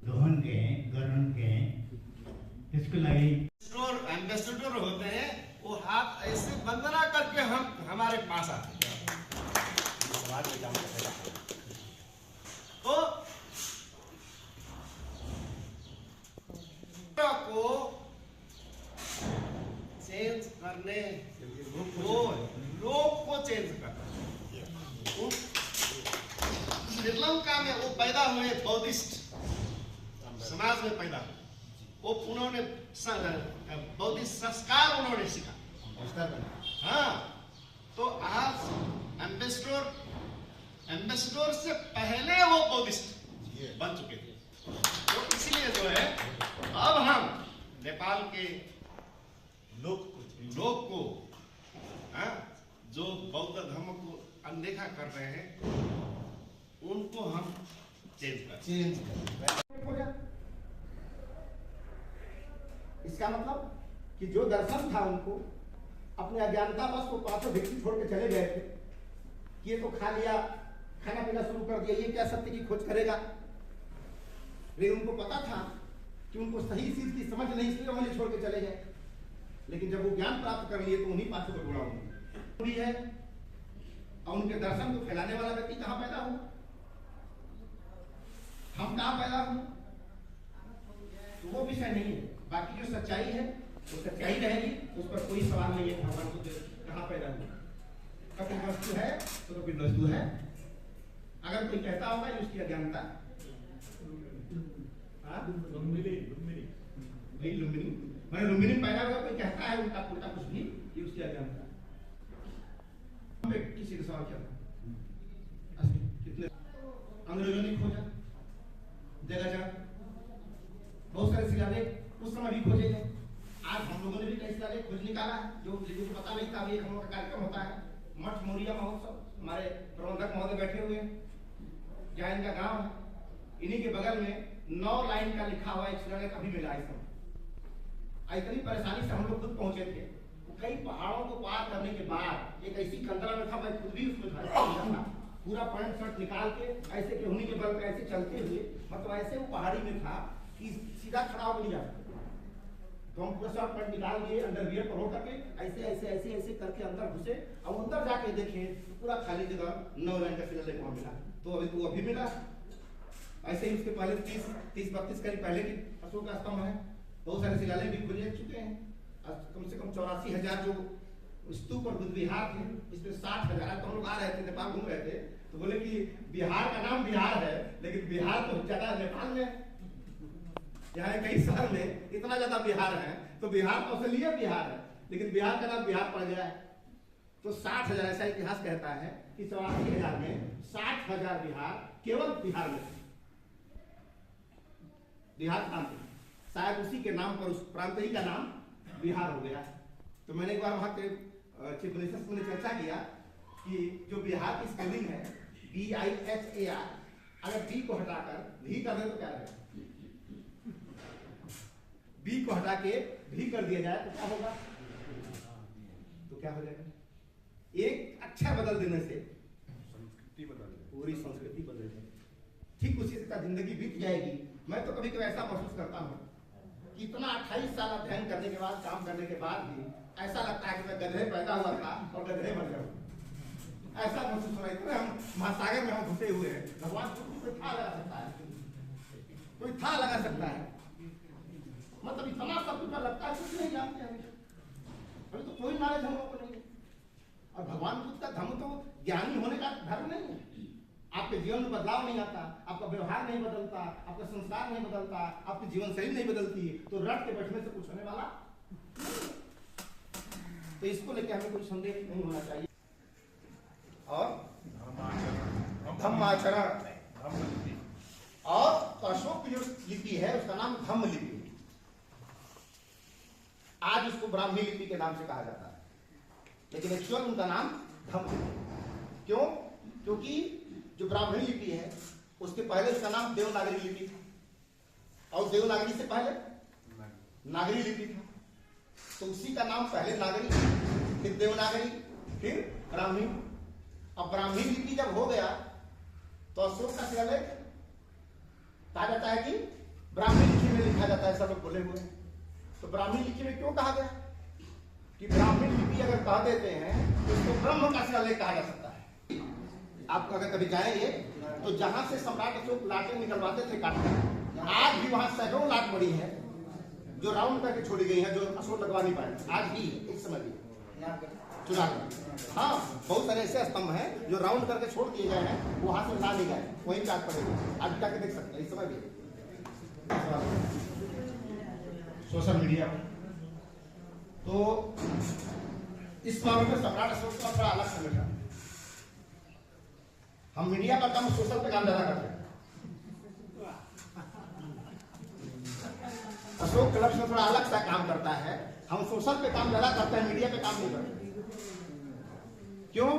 दोहन के गरन के इसको लगी एम्बेसडर होते हैं, वो हाथ ऐसे वंदना करके हम हमारे पास आते हैं। तो को चेंज करने को लोग को चेंज करना। श्रीलंका में वो पैदा हुए बौद्धिस्ट समाज में पैदा हुए, वो उन्होंने बौद्धिस्ट संस्कार उन्होंने सीखा। हाँ, तो आज एम्बेसडर से पहले वो बौद्धिस्ट बन चुके थे। तो इसलिए जो है अब हम नेपाल के लोग को जो बौद्ध धर्म को अनदेखा कर रहे हैं, उनको हम चेंज कर। इसका मतलब कि जो दर्शन था उनको अपने अज्ञानता बस वो पांचों व्यक्ति छोड़ के चले गए थे कि ये तो खा लिया, खाना पीना शुरू कर दिया, ये क्या सत्य की खोज करेगा। लेकिन उनको पता था कि उनको सही चीज की समझ नहीं, इसलिए उन्हें छोड़ के चले गए। लेकिन जब वो ज्ञान प्राप्त कर लिए तो उन्हीं पांचों को ढूंढा उन्होंने है। और उनके दर्शन को फैलाने वाला व्यक्ति कहां पैदा हुआ, हम कहां पैदा हुए, तो वो विषय नहीं है। बाकी जो सच्चाई है वो सच्चाई रहेगी, उस पर कोई सवाल नहीं है। भगवान को कहां पैदा हुआ, कभी वस्तु है तो कभी वस्तु है। अगर कोई कहता होगा ये उसकी अज्ञानता, लुम्बिनी पैदा हुआ, कोई कहता है उल्टा पुल्टा कुछ भी, ये उसकी अज्ञानता। किसी का सवाल क्या था, कितने अंग्रेजों ने खोजा जगह जगह, बहुत सारे शिलालेख उस समय भी खोजे गए। आज हम लोगों ने भी कई शिलालेख खोज निकाला है, जो मुझे पता नहीं था। अभी एक हम लोग का कार्यक्रम होता है मठ मोरिया महोत्सव, हमारे प्रबंधक महोदय बैठे हुए हैं, जहाँ इनका गांव है, इन्हीं के बगल में 9 लाइन का लिखा हुआ एक शिलालेख अभी मिला है। इतनी परेशानी से हम लोग खुद पहुंचे थे, कई पहाड़ों को पार करने के बाद एक ऐसी कंदरा में था, मैं खुद भी उसमें था, पूरा पैंट शर्ट निकाल के ऐसे के उन्हीं के बल पे ऐसे चलते हुए, मतलब ऐसे वो पहाड़ी में था कि सीधा खड़ा हो नहीं जाता। तो हम पूरा शर्ट पैंट निकाल दिए, अंडरवियर पर हो करके ऐसे ऐसे ऐसे ऐसे करके अंदर घुसे, और अंदर जाके देखे तो पूरा खाली जगह 9 लाइन का शिलालेख वहां मिला। तो अभी मिला। ऐसे ही उसके पहले 30-32 करीब पहले की अशोक का स्तंभ है, बहुत सारे शिलालेख भी खोजे चुके हैं। कम से कम 84,000 जो स्तूप और बुद्ध विहार थे, इसमें 60,000। तो हम लोग आ रहे थे, नेपाल घूम रहे थे, तो बोले कि बिहार का नाम बिहार है, लेकिन बिहार तो ज्यादा नेपाल में, यहाँ कई शहर में इतना ज्यादा बिहार है, तो बिहार तो असलिए बिहार है, लेकिन बिहार का नाम बिहार पड़ गया है। तो 60,000, ऐसा इतिहास कहता है कि 84,000 में 60,000 बिहार केवल बिहार में, बिहार प्रांत, शायद उसी के नाम पर उस प्रांत ही का नाम बिहार हो गया। तो मैंने एक बार वहां के चीफ मिनिस्टर से चर्चा किया कि जो बिहार की स्पेलिंग है BIHAR, अगर बी को हटाकर भी कर दे तो क्या रहेगा, बी को हटा के भी कर दिया जाए तो क्या होगा, तो क्या हो जाएगा, एक अक्षर बदल देने से संस्कृति बदल, पूरी संस्कृति बदल जाएगी। ठीक उसी तरह जिंदगी बीत जाएगी। मैं तो कभी कभी ऐसा महसूस करता हूँ कि इतना 28 साल अध्ययन करने के बाद, काम करने के बाद भी ऐसा लगता है कि मैं गधे पैदा हुआ था और गधे मर गया। ऐसा महसूस हो रहा है, इतना हम महासागर में हम घुसे हुए हैं। भगवान कोई था लगा सकता है, कोई था लगा सकता है, मतलब इतना सब कुछ लगता है, कुछ नहीं जानते हैं अभी तो कोई नॉलेज हम लोगों को नहीं है। और भगवान बुद्ध का धर्म तो ज्ञानी होने का धर्म नहीं है। आपके जीवन में बदलाव नहीं आता, आपका व्यवहार नहीं बदलता, आपका संस्कार नहीं बदलता, आपकी जीवन शैली नहीं बदलती, तो रट के बैठने से कुछ होने वाला। तो इसको लेकर हमें कोई संदेह नहीं होना चाहिए। और धम्माचरण, और अशोक की जो लिपि है उसका नाम धम्म लिपि, आज उसको ब्राह्मी लिपि के नाम से कहा जाता है, लेकिन एक्चुअल उनका नाम धम्म लिपि। क्यों? क्योंकि जो ब्राह्मणी लिपि है उसके पहले उसका नाम देवनागरी लिपि था, और देवनागरी से पहले नागरी लिपि था। तो उसी का नाम पहले नागरी, फिर देवनागरी, फिर ब्राह्मी। अब ब्राह्मी लिपि जब हो गया तो अशोक का शिलालेख कहा जाता है कि ब्राह्मी लिपि में लिखा जाता है, सब लोग बोले हुए हैं। तो ब्राह्मी लिपि में क्यों कहा गया कि ब्राह्मी लिपि अगर कह देते हैं तो इसको ब्रह्म का शिलालेख कहा जा सकता है। आप अगर कभी जाएंगे तो जहां से सम्राट अशोक लाटें निकलवाते थे काटकर, आज भी वहां सैकड़ों लाट पड़ी है जो राउंड करके छोड़ी गई है, जो अशोक लगवा नहीं पाए आज भी, इस समय भी चुनाव। हाँ, बहुत सारे ऐसे स्तंभ हैं जो राउंड करके छोड़ दिए गए हैं, वहां से ला नहीं गए, वहीं काट पड़ेगा। आज जाके देख सकते हैं, इस समय भी सोशल मीडिया पर। तो इस मामले में सम्राट अशोक का थोड़ा अलग समझा। हम मीडिया पर कम, सोशल पे काम ज्यादा करते हैं। अशोक क्लब्स में थोड़ा अलग सा काम करता है, हम सोशल पे काम ज्यादा करते हैं, मीडिया पे काम नहीं करते। क्यों?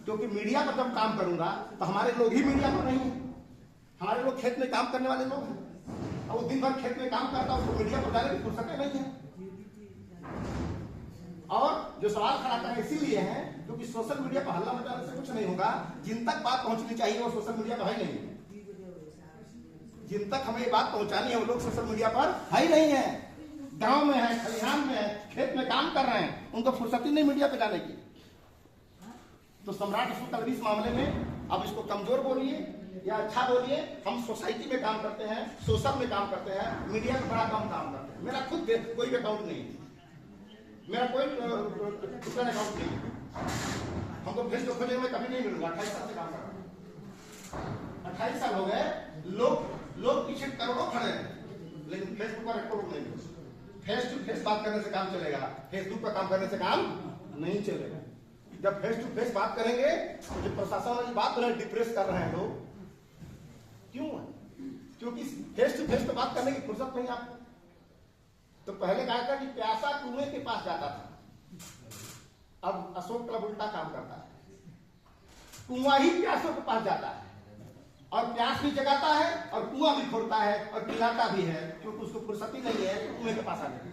क्योंकि मीडिया पर जब काम करूंगा तो हमारे लोग ही मीडिया पर नहीं है, हमारे लोग खेत में काम करने वाले लोग हैं, और दिन भर खेत में काम करता है, उसको मीडिया पर जाने की फुर्सत नहीं है। और जो सवाल खड़ा करना इसीलिए है क्योंकि सोशल मीडिया पर हल्ला मचाने से कुछ नहीं होगा। जिन तक बात पहुंचनी चाहिए वो सोशल मीडिया पर है नहीं है। जिन तक हमें ये बात पहुंचानी है वो लोग सोशल मीडिया पर है ही नहीं है। गांव में है, खलिहान में है, खेत में काम कर रहे हैं, उनको फुर्सत ही नहीं मीडिया पे जाने की। तो सम्राट अशोक इस मामले में, अब इसको कमजोर बोलिए या अच्छा बोलिए, हम सोसाइटी में काम करते हैं, सोशल में काम करते हैं, मीडिया में बड़ा कम काम करते हैं। मेरा खुद कोई अकाउंट नहीं है, मेरा कोई ट्विटर अकाउंट नहीं है। हमको फेसबुक खोलने में कभी नहीं मिलूंगा। 28 साल से काम कर रहा हूं, 28 साल हो गए। लोग पीछे करोड़ों खड़े हैं, लेकिन फेसबुक पर एक करोड़ नहीं मिले। फेस टू फेस बात करने से काम चलेगा, फेसबुक पर काम करने से काम नहीं चलेगा। जब फेस टू फेस बात करेंगे तो जो प्रशासन वाली बात कर रहे हैं, डिप्रेस कर रहे हैं लोग, क्यों है? क्योंकि फेस टू फेस पे बात करने की फुर्सत नहीं आपको। तो पहले कहा था कि प्यासा कुएं के पास जाता था, अब अशोक क्लब उल्टा काम करता है। कुआं ही प्यासों के पास जाता है, और प्यास भी जगाता है, और कुआं भी खोलता है, और पिलाता भी है, क्योंकि उसको फुर्सत ही नहीं है कुएं के पास आने की।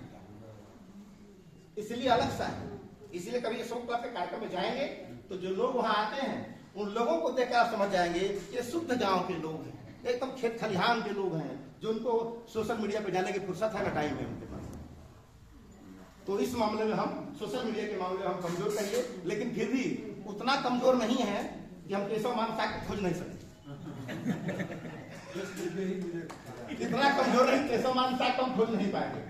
इसलिए अलग सा है। इसलिए कभी अशोक क्लब के कार्यक्रम में जाएंगे तो जो लोग वहां आते हैं उन लोगों को देखकर आप समझ जाएंगे कि शुद्ध गांव के लोग हैं, एकदम खेत खलिहान के लोग हैं, जो उनको सोशल मीडिया पे जाने की फुर्सत है ना टाइम है उनके पास। तो इस मामले में हम सोशल मीडिया के मामले में हम कमजोर कहिए, लेकिन फिर भी उतना कमजोर नहीं है कि हम केशव मान साग खोज नहीं सकते। इतना कमजोर नहीं, केशव मान साग हम खोज नहीं पाएंगे।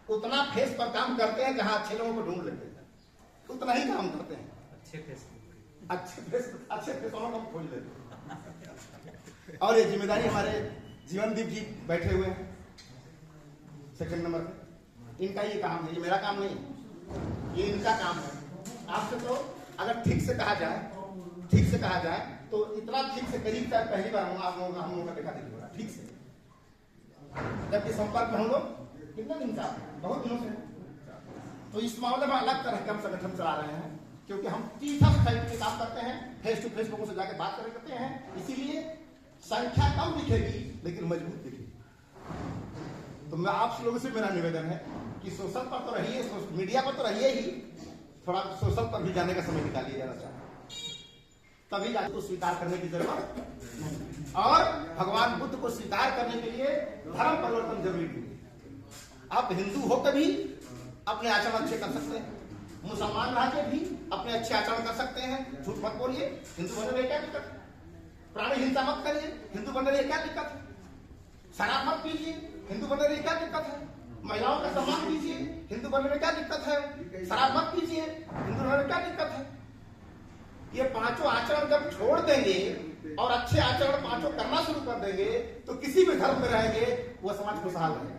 उतना फेस पर काम करते हैं जहां अच्छे लोगों को ढूंढ लेते हैं, उतना ही काम करते हैं। अच्छे फेस वालों को खोज लेते हैं। और ये जिम्मेदारी हमारे जीवनदीप जी बैठे हुए हैं सेकंड नंबर पे, इनका ये काम है, ये मेरा काम नहीं है, ये इनका काम है। आपसे तो अगर ठीक से कहा जाए तो इतना ठीक से करीब तक पहली बार हम लोगों का देखा देखी हो रहा ठीक से। जबकि संपर्क में हम लोग कितने दिन से, बहुत दिनों से। तो इस मामले में अलग तरह के हम संगठन चला रहे हैं, क्योंकि हम तीसरा सोसाइटी में काम करते हैं, फेस टू फेस लोगों से जाकर बात करते हैं। इसीलिए संख्या कम दिखेगी लेकिन मजबूत दिखेगी। तो मैं आप लोगों से मेरा निवेदन है कि सोशल पर तो रहिए, मीडिया पर तो रहिए ही, थोड़ा सोशल पर भी जाने का समय निकालिए जरा सा, तभी जाकर को स्वीकार करने की जरूरत नहीं। और भगवान बुद्ध को स्वीकार करने के लिए धर्म परिवर्तन जरूरी है। आप हिंदू होकर भी अपने आचरण अच्छे कर सकते हैं, मुसलमान रह के भी अपने अच्छे आचरण कर सकते हैं। झूठ मत बोलिए, हिंदू बनने में क्या दिक्कत है? प्राणी हिंसा मत करिए, हिंदू बनने में क्या दिक्कत है? शराब मत पीजिए, हिंदू बनने में क्या दिक्कत है? महिलाओं का सम्मान कीजिए, हिंदू बनने में क्या दिक्कत है? शराब मत पीजिए, हिंदू बनने में क्या दिक्कत है? ये पांचों आचरण जब छोड़ देंगे और अच्छे आचरण पांचों करना शुरू कर देंगे तो किसी भी धर्म में रहेंगे वो समाज खुशहाल रहेगा।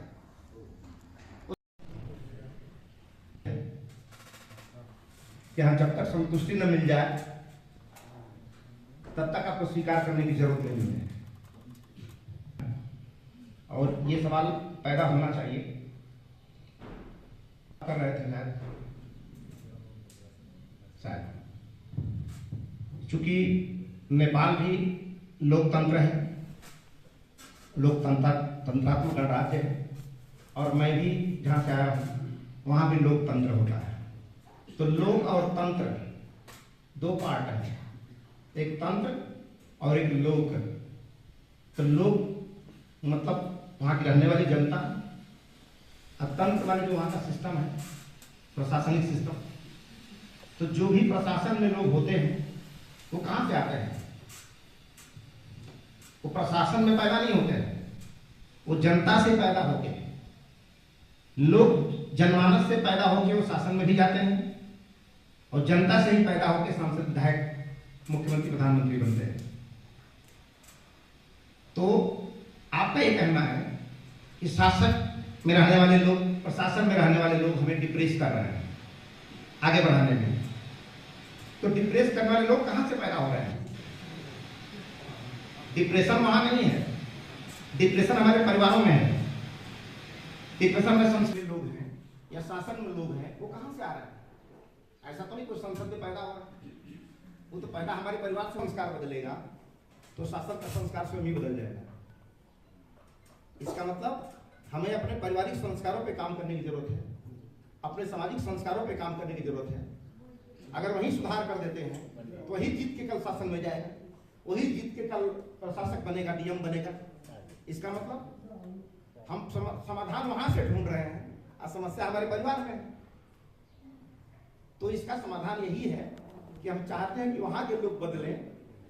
यहाँ जब तक संतुष्टि न मिल जाए तब तक आपको स्वीकार करने की जरूरत नहीं है। और ये सवाल पैदा होना चाहिए, कर रहे थे शायद, चूंकि नेपाल भी लोकतंत्र है, तंत्रात्मक गणराज्य है, और मैं भी जहाँ से आया हूँ वहाँ भी लोकतंत्र होता है। तो लोक और तंत्र दो पार्ट है, एक तंत्र और एक लोक। तो लोक मतलब वहाँ की रहने वाली जनता, और तंत्र वाले जो वहाँ का सिस्टम है, प्रशासनिक सिस्टम। तो जो भी प्रशासन में लोग होते हैं वो कहाँ से आते हैं? वो प्रशासन में पैदा नहीं होते हैं, वो जनता से पैदा होते हैं। लोग जनमानस से पैदा होकर वो शासन में भी जाते हैं, और जनता से ही पैदा होकर सांसद, विधायक, मुख्यमंत्री, प्रधानमंत्री बनते हैं। तो आपका ये कहना है कि शासक में रहने वाले लोग, प्रशासन में रहने वाले लोग हमें डिप्रेस कर रहे हैं आगे बढ़ाने में। तो डिप्रेस करने वाले लोग कहां से पैदा हो रहे हैं? डिप्रेशन वहां नहीं है, डिप्रेशन हमारे परिवारों में है। डिप्रेशन में संस्कृत लोग हैं या शासन में लोग हैं, वो कहां से आ रहे हैं? ऐसा तो नहीं कोई संसद में पैदा हो रहा है। वो तो पैदा हमारे परिवार से संस्कार बदलेगा तो शासन का संस्कार स्वयं ही बदल जाएगा। इसका मतलब हमें अपने पारिवारिक संस्कारों पे काम करने की जरूरत है, अपने सामाजिक संस्कारों पे काम करने की जरूरत है। अगर वही सुधार कर देते हैं तो वही जीत के कल शासन में जाएगा, वही जीत के कल प्रशासक बनेगा, डीएम बनेगा। इसका मतलब हम समाधान वहां से ढूंढ रहे हैं और समस्या हमारे परिवार में है। तो इसका समाधान यही है कि हम चाहते हैं कि वहां के लोग बदलें,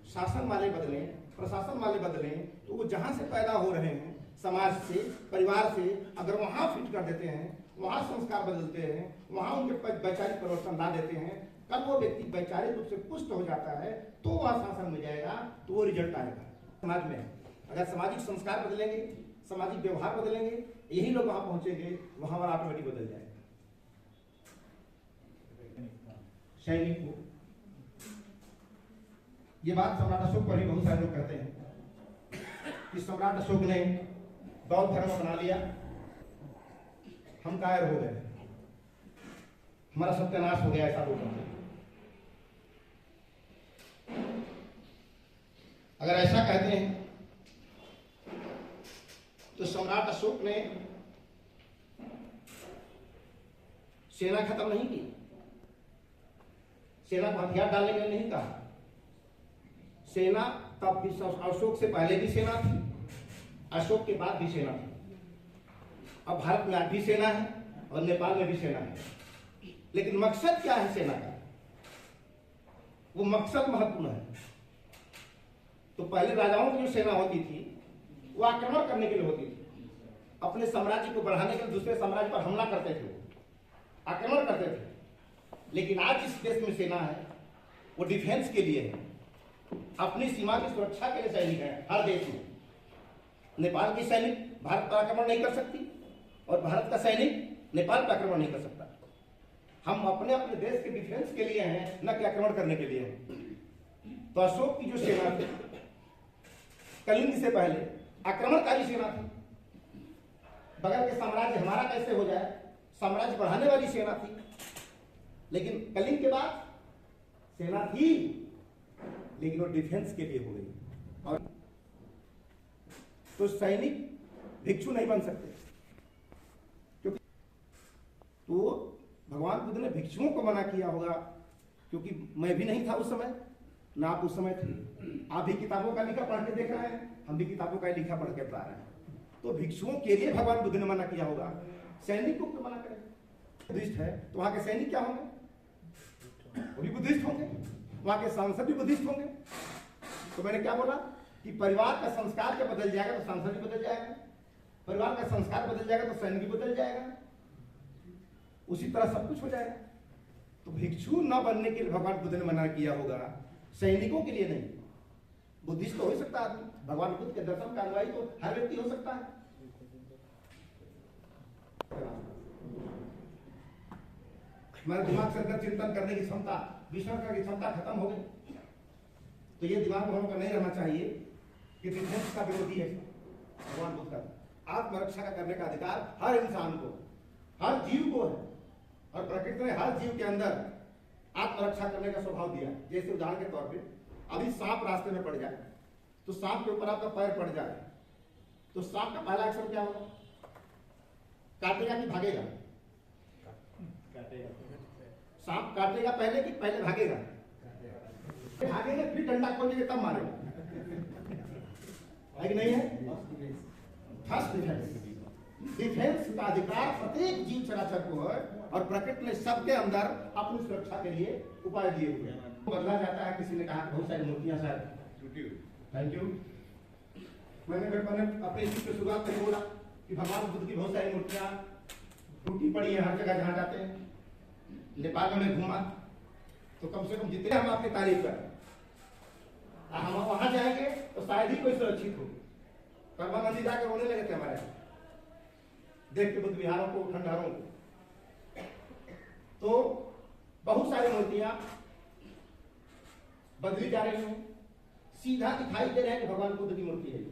शासन वाले बदलें, प्रशासन वाले बदलें। तो वो जहां से पैदा हो रहे हैं, समाज से, परिवार से, अगर वहां फिट कर देते हैं, वहां संस्कार बदलते हैं, वहां उनके वैचारिक परिवर्तन ला देते हैं, कल वो व्यक्ति वैचारिक रूप से पुष्ट हो जाता है तो वह शासन में जाएगा, तो वो रिजल्ट आएगा समाज में। अगर सामाजिक संस्कार बदलेंगे, सामाजिक व्यवहार बदलेंगे, यही लोग वहां पहुंचेंगे, वहां वाला ऑटोमेटिक बदल जाएगा। सैनिक को ये बात सम्राट अशोक पर भी बहुत सारे लोग कहते हैं कि सम्राट अशोक ने बौद्ध धर्म अपना लिया, हम कायर हो गए, हमारा सत्यानाश हो गया, ऐसा लोग कहते हैं। अगर ऐसा कहते हैं तो सम्राट अशोक ने सेना खत्म नहीं की, सेना को हथियार डालने के लिए नहीं कहा। सेना तब भी, अशोक से पहले भी सेना थी, अशोक के बाद भी सेना थी। अब भारत में आज भी सेना है और नेपाल में भी सेना है, लेकिन मकसद क्या है सेना का? वो मकसद महत्वपूर्ण है। तो पहले राजाओं की जो सेना होती थी वो आक्रमण करने के लिए होती थी, अपने साम्राज्य को बढ़ाने के लिए दूसरे साम्राज्य पर हमला करते थे, आक्रमण करते थे। लेकिन आज जिस देश में सेना है वो डिफेंस के लिए है, अपनी सीमा की सुरक्षा के लिए सैनिक है हर देश में। नेपाल की सैनिक भारत पर आक्रमण नहीं कर सकती और भारत का सैनिक नेपाल पर आक्रमण नहीं कर सकता। हम अपने अपने देश के डिफेंस के लिए हैं, न कि आक्रमण करने के लिए हैं। तो अशोक की जो सेना थी कलिंग से पहले आक्रमणकारी सेना थी, बगल के साम्राज्य हमारा कैसे हो जाए, साम्राज्य बढ़ाने वाली सेना थी। लेकिन कलिंग के बाद सेना थी लेकिन वो डिफेंस के लिए हो गई। और तो सैनिक भिक्षु नहीं बन सकते, क्योंकि तो भगवान बुद्ध ने भिक्षुओं को मना किया होगा, क्योंकि मैं भी नहीं था उस समय, ना आप उस समय थे। आप भी किताबों का लिखा पढ़ के देख रहे हैं, हम भी किताबों का लिखा पढ़ के बता रहे हैं। तो भिक्षुओं के लिए भगवान बुद्ध ने मना किया होगा, सैनिक को क्यों मना करें? बुद्धिस्ट है तो वहां के सैनिक क्या होंगे? वो भी बुद्धिस्ट होंगे, वहां के सांसद भी बुद्धिस्ट होंगे। तो मैंने क्या बोला कि परिवार का संस्कार जब बदल जाएगा तो सांसद भी बदल जाएगा, परिवार का संस्कार बदल जाएगा तो सैनिक भी बदल जाएगा, उसी तरह सब कुछ हो जाएगा। तो भिक्षु न बनने के लिए भगवान बुद्ध ने मना किया होगा, सैनिकों के लिए नहीं। बुद्धिस्ट तो हो सकता आदमी, भगवान बुद्ध के दर्शन का अनुयायी तो हर व्यक्ति हो सकता है। हमारे दिमाग से अंदर चिंतन करने की क्षमता, विश्लेषण करने की क्षमता खत्म हो गई। तो ये दिमाग में हमको नहीं रहना चाहिए कि डिफेंस का विरोधी है भगवान बुद्ध का। आत्मरक्षा का करने का अधिकार हर इंसान को, हर जीव को है, और प्रकृति ने हर जीव के अंदर आत्मरक्षा करने का स्वभाव दिया। जैसे उदाहरण के तौर पे अभी सांप रास्ते में पड़ जाए तो सांप के ऊपर आपका पैर पड़ जाए तो सांप का पहला एक्शन क्या होगा? काटेगा कि भागेगा? सांप काटेगा पहले कि पहले भागेगा? भागेगा फिर डंडा खोलेंगे तब मारेगा। है कि नहीं है? फर्स्ट डिफेंस, डिफेंस का अधिकार प्रत्येक जीव चराचर को है और प्रकृति ने सबके अंदर अपनी सुरक्षा के लिए उपाय दिए हुए हैं। बदला जाता है। किसी ने कहा बहुत सारी मूर्तियां शायद, थैंक यू। मैंने अपने इसी पे शुरुआत करके बोला कि भगवान बुद्ध की बहुत सारी मूर्तियां टूटी पड़ी है हर जगह जहां जाते हैं। नेपाल में घूमा तो कम से कम जितने हम आपकी तारीफ करें, हम वहां जाएंगे तो शायद ही कोई सुरक्षित हो। परमानंद जी जाके रोने लगे थे हमारे यहाँ देख के बुद्ध विहारों को, खंडहरों को। तो बहुत सारी मूर्तियां बदली जा रही हैं, सीधा दिखाई दे रहा है कि भगवान बुद्ध की मूर्ति है।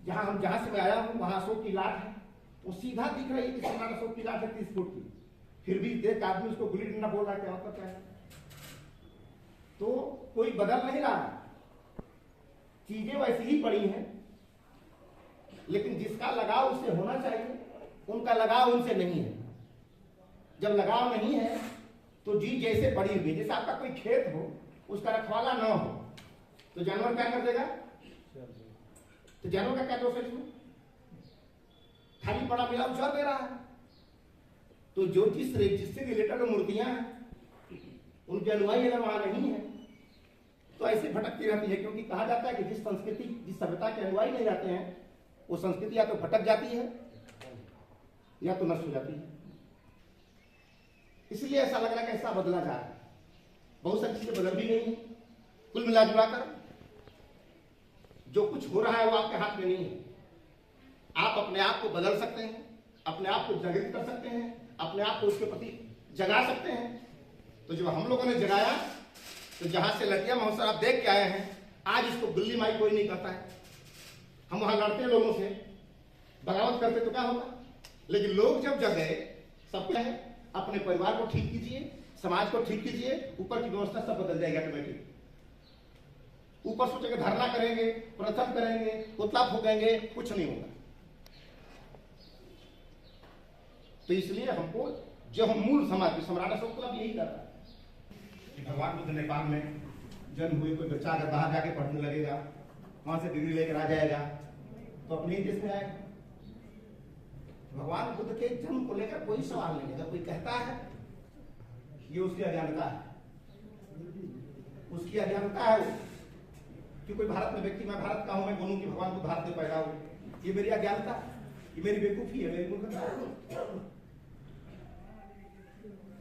जहां से मैं आया हूं वहां अशोक की लाट है, वो सीधा दिख रही है कि सम्राट अशोक की लाट है 30 फुट की। फिर भी देख आदमी उसको गुल्ली डंडा बोल रहा है, क्या मतलब क्या है? तो कोई बदल नहीं रहा, चीजें वैसी ही पड़ी हैं, लेकिन जिसका लगाव उससे होना चाहिए उनका लगाव उनसे नहीं है। जब लगाव नहीं है तो जी जैसे पड़ी हुई, जैसे आपका कोई खेत हो उसका रखवाला न हो तो जानवर क्या कर देगा? तो जानवर का क्या दोष है इसमें? खाली पड़ा मिला उछाल दे रहा है। तो जो जिससे रिलेटेड मूर्तियां हैं उनके अनुयायी अगर वहां नहीं है तो ऐसे भटकती रहती है, क्योंकि कहा जाता है कि जिस संस्कृति, जिस सभ्यता के अनुयायी नहीं रहते हैं वो संस्कृति या तो भटक जाती है या तो नष्ट हो जाती है। इसलिए ऐसा लग रहा है कि ऐसा बदला जा रहा है। बहुत सारी चीजें बदल भी गई हैं। कुल मिला जुलाकर जो कुछ हो रहा है वो आपके हाथ में नहीं है। आप अपने आप को बदल सकते हैं, अपने आप को जागृत कर सकते हैं, अपने आप को उसके प्रति जगा सकते हैं। तो जब हम लोगों ने जगाया तो जहां से लटिया महोत्सव आप देख के आए हैं, आज इसको गुल्ली माई कोई नहीं करता है। हम वहां लड़ते लोगों से, बगावत करते तो क्या होगा? लेकिन लोग जब जगे, सब कुछ है, अपने परिवार को ठीक कीजिए, समाज को ठीक कीजिए, ऊपर की व्यवस्था सब बदल जाएगी ऑटोमेटिक। ऊपर सोचेंगे धरना करेंगे, प्रदर्शन करेंगे, पुतला फूकेंगे, कुछ नहीं होगा। तो इसलिए हमको जो हम मूल समाज, सम्राट अशोक का यही कर रहा है कि भगवान बुद्ध नेपाल में जन्म हुए, कोई बच्चा अगर बाहर जाके पढ़ने लगेगा, वहां से डिग्री लेकर आ जाएगा तो अपने ही देश में आएगा। भगवान बुद्ध के जन्म को लेकर कोई सवाल नहीं है। जब कोई कहता है ये उसकी अज्ञानता है, उसकी अज्ञानता है वो कि कोई भारत में व्यक्ति, मैं भारत का हूं, मैं बोलूं कि भगवान बुद्ध भारत में पैदा हुए, ये मेरी अज्ञानता, ये मेरी बेवकूफी है, मेरी मूर्खता है।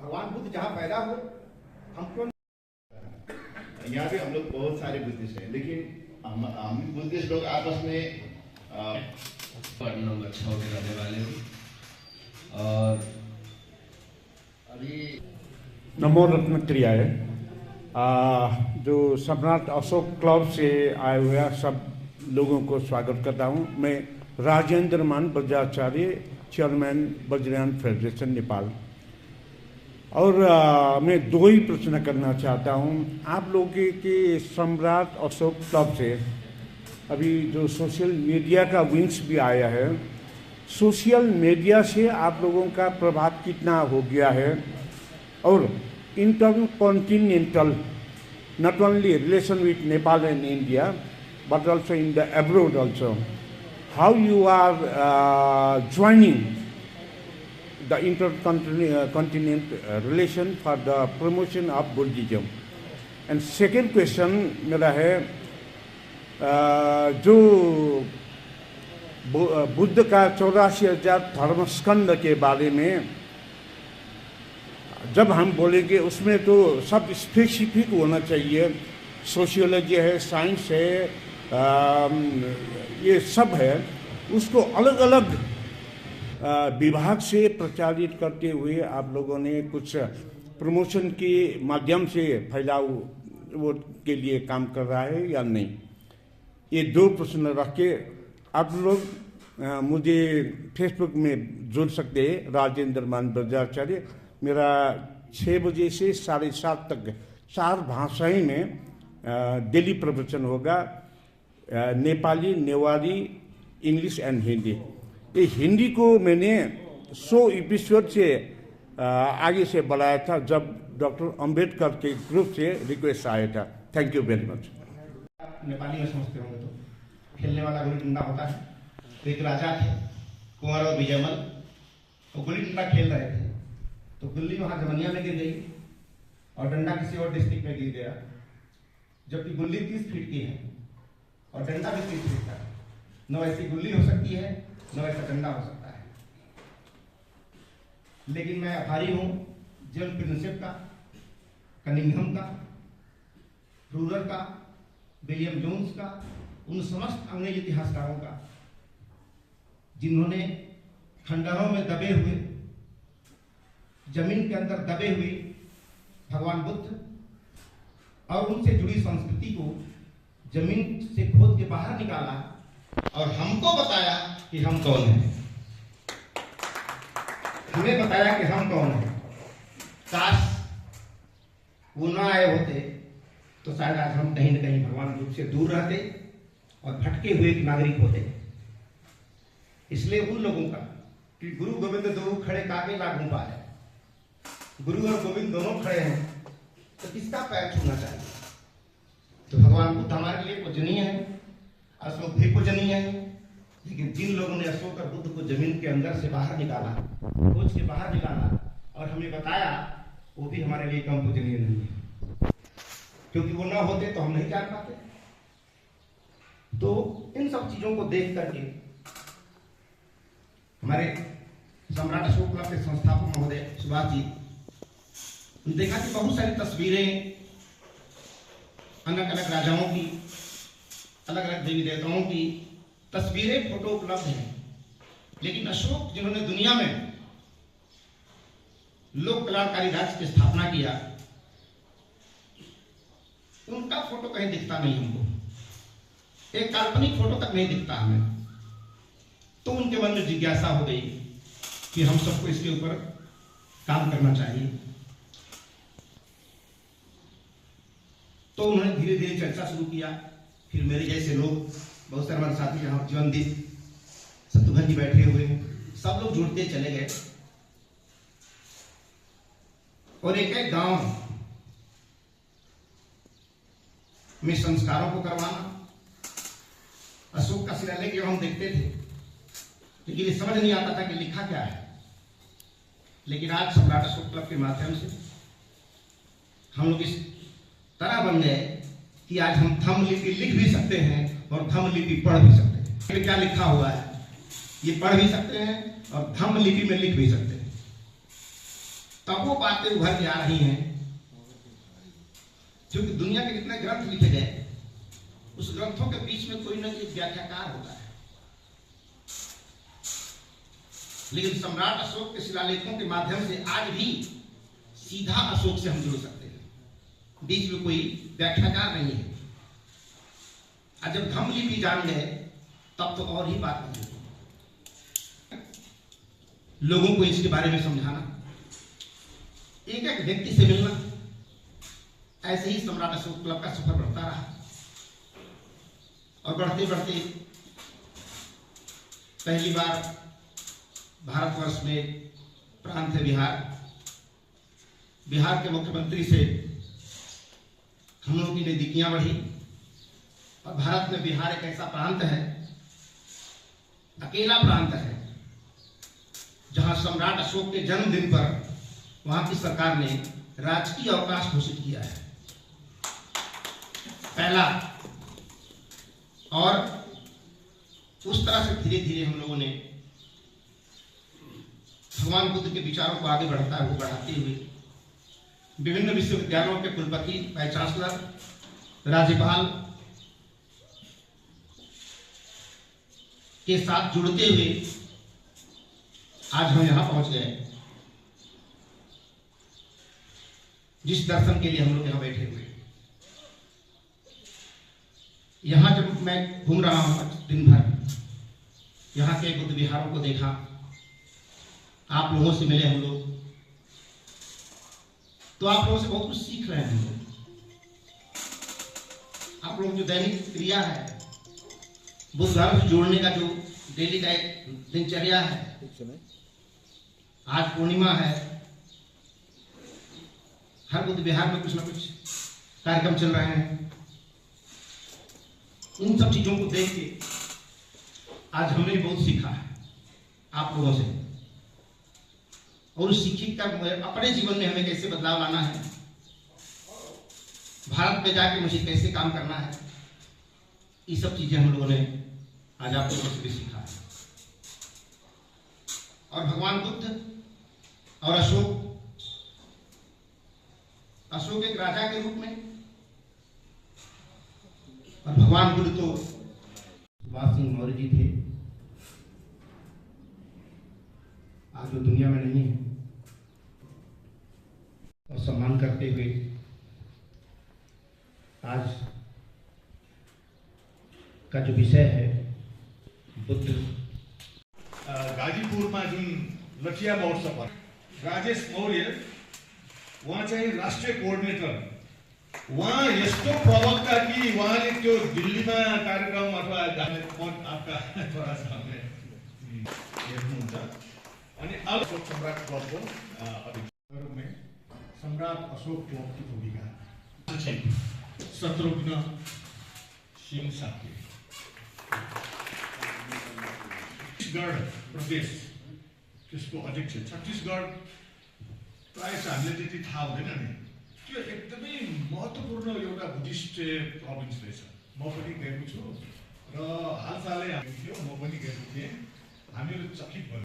भगवान बुद्ध जहां पैदा हुए, हम क्यों? यहाँ पे हम लोग बहुत सारे बुद्धिस्ट हैं, लेकिन हम बुद्धिस्ट लोग आपस में नंबर 6 के रहने वाले हूँ। और अभी नमो रत्न क्रिया है, जो सम्राट अशोक क्लब से आए हुए सब लोगों को स्वागत करता हूँ। मैं राजेंद्र मान वज्राचार्य, चेयरमैन वज्रयान फेडरेशन नेपाल। और मैं दो ही प्रश्न करना चाहता हूँ आप लोगों के सम्राट अशोक क्लब से। अभी जो सोशल मीडिया का विंग्स भी आया है, सोशल मीडिया से आप लोगों का प्रभाव कितना हो गया है, और inter continental, not only relation with Nepal and India, but also in the abroad also, how you are joining the intercontinent relation for the promotion of Buddhism. And second question मेरा है, जो बुद्ध का 84,000 धर्मस्कंद के बारे में जब हम बोलेंगे उसमें तो सब स्पेसिफिक होना चाहिए। सोशियोलॉजी है, साइंस है, ये सब है, उसको अलग अलग विभाग से प्रचारित करते हुए आप लोगों ने कुछ प्रमोशन के माध्यम से फैलाव वो के लिए काम कर रहा है या नहीं? ये दो प्रश्न रख के आप लोग मुझे फेसबुक में जुड़ सकते हैं, राजेंद्र मान वज्राचार्य। मेरा 6 बजे से 7:30 तक 4 भाषाएं में डेली प्रवचन होगा, नेपाली, नेवारी, इंग्लिश एंड हिंदी। ये हिंदी को मैंने 100 एपिसोड से आगे से बढ़ाया था जब डॉक्टर अंबेडकर के ग्रुप से रिक्वेस्ट आया था। Thank you very much. Nepali में समझते होंगे तो खेलने वाला गुल्ली डंडा होता है। तो एक राजा थे कुंवर और विजयमल, वो गुल्ली डंडा खेल रहे थे तो गुल्ली वहां जमनिया में गिर गई और डंडा किसी और डिस्ट्रिक्ट में गिर गया, जबकि गुल्ली 30 फीट की है और डंडा भी 30 फीट का है। न वैसी गुल्ली हो सकती है न वैसा डंडा हो सकता है। लेकिन मैं आभारी हूं जेम्स प्रिंसेप का, कनिंघम का, रूरर का, विलियम जोन्स का, उन समस्त अंग्रेज इतिहासकारों का जिन्होंने खंडहरों में दबे हुए, जमीन के अंदर दबे हुए भगवान बुद्ध और उनसे जुड़ी संस्कृति को जमीन से खोद के बाहर निकाला और हमको बताया कि हम कौन हैं। हमें बताया कि हम कौन हैं। काश वो ना आए होते तो शायद आज हम कहीं न कहीं भगवान रूप से दूर रहते और भटके हुए एक नागरिक होते। इसलिए उन लोगों का कि गुरु गोविंद दो खड़े काके लागू पाए, गुरु और गोविंद दोनों खड़े हैं तो किसका पैर छूना चाहिए। तो भगवान बुद्ध हमारे लिए पूजनीय है, अशोक भी पूजनीय है, लेकिन जिन लोगों ने अशोक और बुद्ध को जमीन के अंदर से बाहर निकाला, खोज के बाहर निकाला और हमें बताया, वो भी हमारे लिए कम पूजनीय नहीं है, क्योंकि वो ना होते तो हम नहीं जान पाते। तो इन सब चीजों को देख करके हमारे सम्राट अशोक क्लब के संस्थापक महोदय सुभाष जी देखा कि बहुत सारी तस्वीरें अलग अलग राजाओं की, अलग अलग देवी देवताओं की तस्वीरें, फोटो उपलब्ध हैं, लेकिन अशोक जिन्होंने दुनिया में लोक कल्याणकारी राज्य की स्थापना किया, उनका फोटो कहीं दिखता नहीं हमको, एक काल्पनिक फोटो तक नहीं दिखता हमें। तो उनके मन में जिज्ञासा हो गई कि हम सबको इसके ऊपर काम करना चाहिए। तो उन्होंने धीरे धीरे चर्चा शुरू किया। फिर मेरे जैसे लोग, बहुत सारे हमारे साथी यहाँ जीवनदीप शत्रुघ्न जी बैठे हुए, सब लोग जुड़ते चले गए और एक एक गांव में संस्कारों को करवाना। अशोक का शिलालेख जब हम देखते थे लेकिन ये समझ नहीं आता था कि लिखा क्या है, लेकिन आज सम्राट अशोक क्लब के माध्यम से हम लोग इस तरह बन गए कि आज हम थंब लिपि लिख भी सकते हैं और थंब लिपि पढ़ भी सकते हैं। क्या लिखा हुआ है ये पढ़ भी सकते हैं और थंब लिपि में लिख भी सकते हैं। तब वो बातें उभर के आ रही हैं, क्योंकि दुनिया के जितने ग्रंथ लिखे गए उस ग्रंथों के बीच में कोई न कोई व्याख्याकार होता है, लेकिन सम्राट अशोक के शिलालेखों के माध्यम से आज भी सीधा अशोक से हम जुड़ सकते हैं, बीच में कोई व्याख्याकार नहीं है। और जब हम लिपि जान गए तब तो और ही बात नहीं, लोगों को इसके बारे में समझाना, एक एक व्यक्ति से मिलना, ऐसे ही सम्राट अशोक क्लब का सफर बढ़ता रहा और बढ़ते बढ़ते पहली बार भारतवर्ष में प्रांत है बिहार, बिहार के मुख्यमंत्री से हम लोगों की नजदीकियां बढ़ी और भारत में बिहार एक ऐसा प्रांत है, अकेला प्रांत है, जहां सम्राट अशोक के जन्मदिन पर वहां की सरकार ने राजकीय अवकाश घोषित किया है, पहला। और उस तरह से धीरे धीरे हम लोगों ने भगवान बुद्ध के विचारों को आगे बढ़ाते हुए विभिन्न विश्वविद्यालयों के कुलपति, वाइस चांसलर, राज्यपाल के साथ जुड़ते हुए आज हम यहां पहुंच गए, जिस दर्शन के लिए हम लोग यहां बैठे हुए। यहां जब मैं घूम रहा हूं दिन भर, यहां के बुद्ध विहारों को देखा, आप लोगों से मिले हम लोग, तो आप लोगों से बहुत कुछ सीख रहे हैं। आप लोग जो दैनिक क्रिया है, बुद्ध धर्म से जोड़ने का जो डेली का एक दिनचर्या है, आज पूर्णिमा है, हर बुद्ध विहार में कुछ ना कुछ कार्यक्रम चल रहे हैं। उन सब चीजों को देख के आज हमने बहुत सीखा है आप लोगों से, और उस सीखी का अपने जीवन में हमें कैसे बदलाव लाना है, भारत में जाके मुझे कैसे काम करना है, ये सब चीजें हम लोगों ने आज आप लोगों से भी सीखा है। और भगवान बुद्ध और अशोक एक राजा के रूप में, और भगवान बुद्ध तो सुभाष सिंह मौर्य जी थे, आज वो दुनिया में नहीं है। और सम्मान करते हुए आज का जो विषय है बुद्ध, गाजीपुरमा जुन लठिया महोत्सव राजेश मौर्य उहाँ चाहिँ राष्ट्रिय कोअर्डिनेटर, उहाँ यस्तो प्रवक्ता कि उहाँले त्यो दिल्लीमा कार्यक्रम अथवा आपका छोरा छ हेर्नुहुन्छ। अनि अब सम्राट क्लबको अध्यक्ष में सम्राट अशोक क्लब की भूमिका शत्रुघ्न सिंह साथी, छत्तीसगढ़ प्रदेश त्यसको अध्यक्ष। छत्तीसगढ़ प्रायः चाहिँ हामीले त्यति थाहा हुँदैन नि, त्यो एकदमै महत्त्वपूर्ण एउटा बुद्धिस्ट प्रोभिन्स रहेछ। म पनि गएको छु र हालसालै हामी थियो, म पनि गएको थिएँ, हामीहरू चकित भयो।